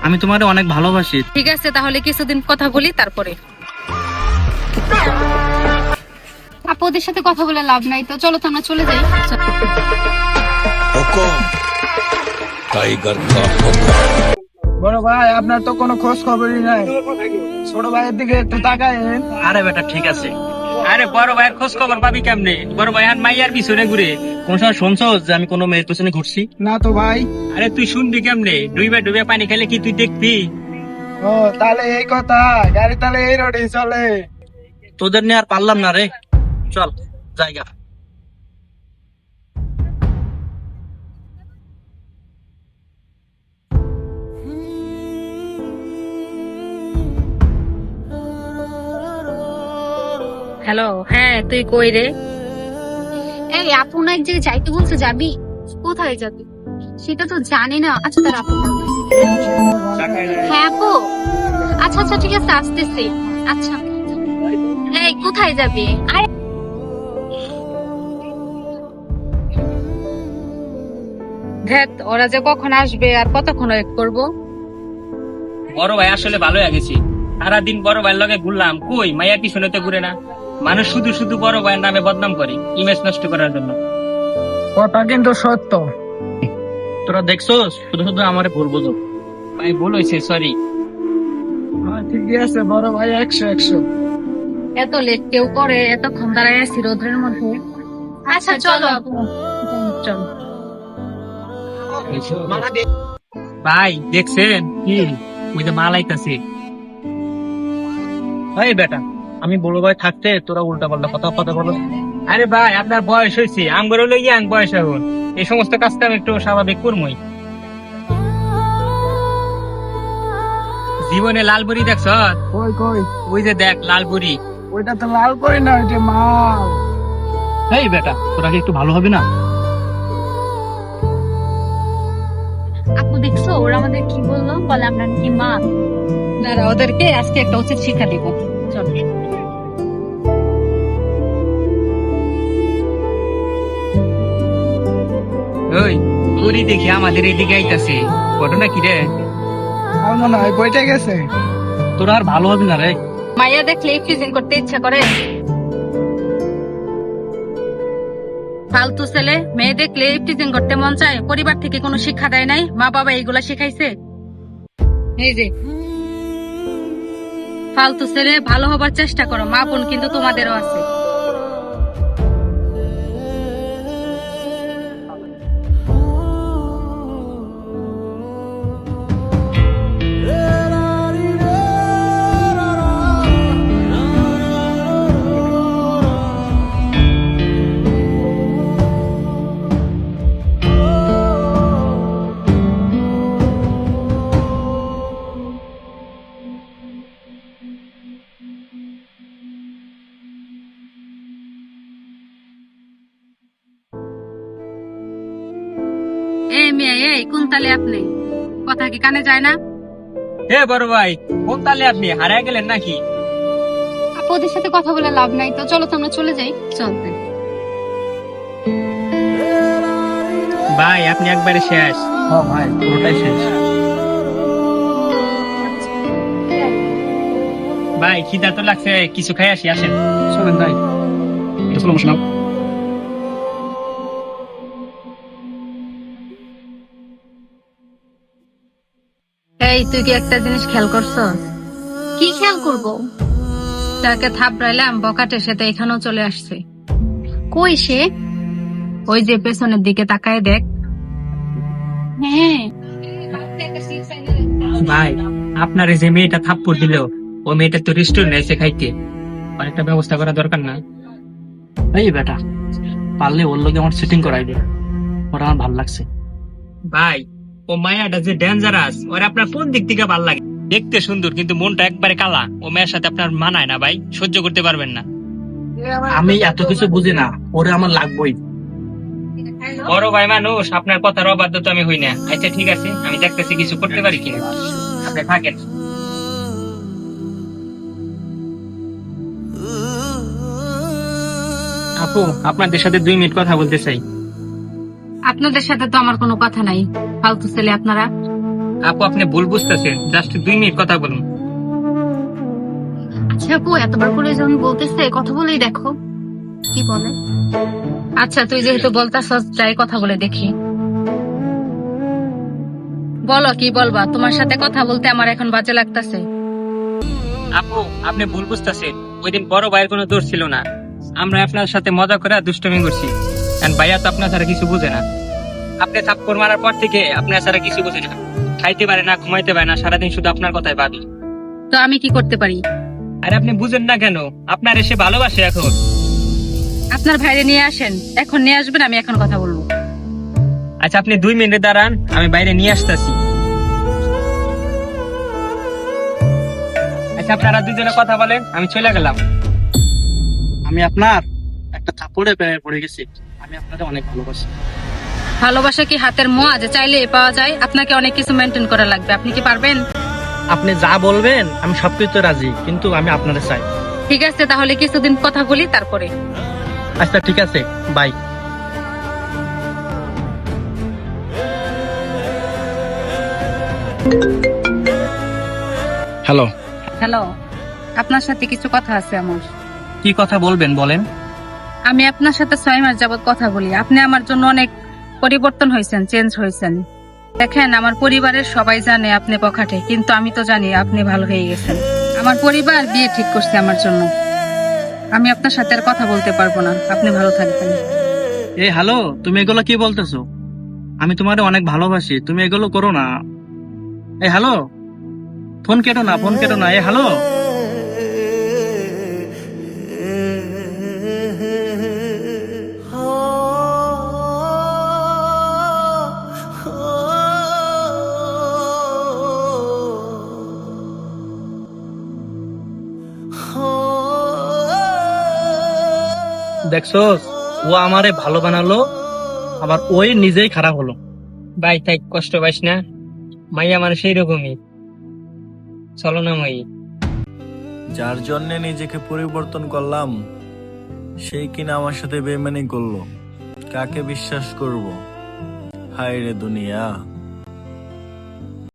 আমি তোমারে অনেক ভালোবাসি। ঠিক আছে, তাহলে কিছুদিন কথা বলি তারপরে। আপু ওদের সাথে কথা বলে লাভ নাই, তো চলো তো আমরা চলে যাই। टाइगर का हुक्म। বড় ভাই, আপনার তো কোনো খোঁজ খবরই নাই। ছোট ভাইয়ের দিকে একটু তাকায়েন। আরে বেটা ঠিক আছে। আরে বড় ভাইয়ের খোঁজ খবর পাবি কেমনে? বড় ভাই আর মাইয়ার পিছনে ঘুরে। কোন সময় শুনছো যে আমি কোনো মেয়ের পেছনে ঘুরছি? না তো ভাই। আরে তুই শুনবি কেমনে? ডুবে ডুবে পানি খেলে কি তুই দেখবি? ও তাহলে এই কথা, গাড়ি তাহলে এই রোডে চলে। তোদের নিয়ে আর পারলাম না রে, চল জায়গা। হ্যালো, হ্যাঁ তুই কই রে? এই আপু না এক জায়গায় যাইতে বলছে, যাবি? কোথায় যাবি সেটা তো জানি না। আচ্ছা তার আপু হ্যাঁ আপু, আচ্ছা আচ্ছা ঠিক আছে আসতেছি। আচ্ছা এই কোথায় যাবি? আরে ধ্যাত, ওরা যে কখন আসবে আর কতক্ষণ ওয়েট করবো? বড় ভাই আসলে ভালো হয়ে গেছি। সারাদিন বড় ভাইয়ের লগে ঘুরলাম, কই মাইয়ার পিছনে তো ঘুরে না। মানুষ শুধু শুধু বড় ভাইয়ের নামে বদনাম করে ইমেজ নষ্ট করার জন্য। কথা কিন্তু সত্য। তোরা দেখছো শুধু শুধু আমারে ভুল বুঝো। ভাই ভুল হয়েছে, সরি। হ্যাঁ, ঠিকই আছে বড় ভাই, 100 এত লেট কেউ করে? এতক্ষণ দাঁড়ায় আছি রোদ্রের মধ্যে। আচ্ছা চলো আপু। চল। ভাই দেখছেন কি? ওই যে মাল আইতাছে। এই বেটা, আমি বড় ভাই থাকতে তোরা উল্টা পাল্টা কথা বলো। আরে ভাই আপনার বয়স হয়েছে, আমগর হলো ইয়াং বয়স এখন। এই সমস্ত কাজটা আমি একটু স্বাভাবিক করবই। জীবনে লালপুরি দেখছ? কই কই? ওই যে দেখ লালপুরি। ওইটা তো লাল করি না, ওইটা মাল। এই বেটা, তোরা কি একটু ভালো হবে না? আপু দেখছো ওরা আমাদের কি বললো? বলে আমরা নাকি মা। দাঁড়া, ওদেরকে আজকে একটা উচিত শিক্ষা দিব। চল। ওই পুরি দেখি আমাদের এদিকে আইতাছে। ঘটনা কি রে? আমার মনে হয় বইটা গেছে। তোরা আর ভালো হবে না রে। মাইয়া দেখলে ফ্রিজিং করতে ইচ্ছা করে। ফালতু ছেলে, মেয়ে দেখলে ফ্রিজিং করতে মন চায়। পরিবার থেকে কোনো শিক্ষা দেয় নাই? মা বাবা এইগুলা শিখাইছে? এই যে ফালতু ছেলে, ভালো হবার চেষ্টা করো। মা বোন কিন্তু তোমাদেরও আছে। এই মেয়ে, এই কোন তালে আপনি? কথা কি কানে যায় না? হে বড় ভাই, কোন তালে আপনি হারায় গেলেন নাকি? আপু ওদের সাথে কথা বলে লাভ নাই, তো চলো তো আমরা চলে যাই। চলতে ভাই আপনি একবারে শেষ। ও ভাই, পুরোটাই শেষ। ভাই খিদা তো লাগছে, কিছু খাই আসি, আসেন। চলেন যাই। চলো বসলাম। এই, তুই কি একটা জিনিস খেয়াল করছো? কি খেয়াল করবো? তাকে থাপড়াইলাম, বকাটে সে তো এখানেও চলে আসছে। কই সে? ওই যে পেছনের দিকে তাকায় দেখ। হ্যাঁ ভাই আপনার যে মেয়েটা থাপ্পড় দিল, ও মেয়েটা তো রেস্টুরেন্ট এসে খাইতে। অনেকটা ব্যবস্থা করা দরকার না? এই বেটা, পারলে ওর লগে আমার সেটিং করাই দে। ওরা আমার ভালো লাগছে। ভাই ও মায়াটা যে ডেঞ্জারাস, ওর আপনার কোন দিক থেকে ভালো লাগে? দেখতে সুন্দর কিন্তু মনটা একবারে কালা। ও মেয়ের সাথে আপনার মানায় না ভাই, সহ্য করতে পারবেন না। আমি এত কিছু বুঝি না, ওরে আমার লাগবেই। বড় ভাই মানুষ, আপনার কথার অবাধ্য তো আমি হই না। আচ্ছা ঠিক আছে, আমি দেখতেছি কিছু করতে পারি কিনা। আপনি থাকেন। আপু আপনাদের সাথে 2 মিনিট কথা বলতে চাই। আপনাদের সাথে তো আমার কোনো কথা নাই। ফালতু ছেলে আপনারা। আপু আপনি ভুল বুঝতেছেন, জাস্ট 2 মিনিট কথা বলুন। আচ্ছা আপু, এতবার করে যখন বলতেছে কথা বলেই দেখো কি বলে। আচ্ছা তুই যেহেতু বলতাছস, যাই কথা বলে দেখি। বলো কি বলবা? তোমার সাথে কথা বলতে আমার এখন বাজে লাগতাছে। আপু আপনি ভুল বুঝতেছেন, ওই দিন বড় ভাইয়ের কোনো দোষ ছিল না। আমরা আপনার সাথে মজা করে দুষ্টমি করছি, কারণ ভাইয়া তো আপনার ছাড়া কিছু বুঝে না। আপনি থাপ্পড় মারার পর থেকে আপনার ছাড়া কিছু বুঝে না, খাইতে পারে না, ঘুমাইতে পারে না, সারাদিন শুধু আপনার কথাই ভাবি। তো আমি কি করতে পারি? আর আপনি বুঝেন না কেন? আপনার এসে ভালোবাসে এখন। আপনার ভাইরে নিয়ে আসেন, এখন নিয়ে আসবেন, আমি এখন কথা বলবো। আচ্ছা আপনি 2 মিনিট দাঁড়ান, আমি বাইরে নিয়ে আসতেছি। আচ্ছা আপনারা দুজনে কথা বলেন, আমি চলে গেলাম। আমি আপনার একটা থাপ্পড়ে প্রেমে পড়ে গেছি। আমি আপনাকে অনেক ভালোবাসি। ভালোবাসা কি হাতের মোয়া যে চাইলে পাওয়া যায়? আপনাকে অনেক কিছু মেনটেন করা লাগবে, আপনি কি পারবেন? আপনি যা বলবেন আমি সবকিছু রাজি, কিন্তু আমি আপনারে চাই। ঠিক আছে, তাহলে কিছুদিন কথা বলি তারপরে। আচ্ছা ঠিক আছে, বাই। হ্যালো। হ্যালো, আপনার সাথে কিছু কথা আছে আমার। কি কথা বলবেন বলেন। আমি আপনার সাথে 6 মাস যাবত কথা বলি। আপনি আমার জন্য অনেক পরিবর্তন হয়েছেন, চেঞ্জ হয়েছেন। দেখেন, আমার পরিবারের সবাই জানে আপনি বখাটে, কিন্তু আমি তো জানি আপনি ভালো হয়ে গেছেন। আমার পরিবার বিয়ে ঠিক করছে আমার জন্য। আমি আপনার সাথে আর কথা বলতে পারবো না, আপনি ভালো থাকবেন। এই হ্যালো, তুমি এগুলো কি বলতেছো? আমি তোমারে অনেক ভালোবাসি, তুমি এগুলো করো না। এই হ্যালো, ফোন কেটো না, ফোন কেটো না। এই হ্যালো। দেখছোস, ও আমারে ভালো বানালো, আবার ওই নিজেই খারাপ হলো। ভাই তাই কষ্ট পাইস না, মাইয়া মানে সেই রকমই। চলো না মাই। যার জন্য নিজেকে পরিবর্তন করলাম সেই কিনা আমার সাথে বেইমানি করলো। কাকে বিশ্বাস করব? হায় রে দুনিয়া।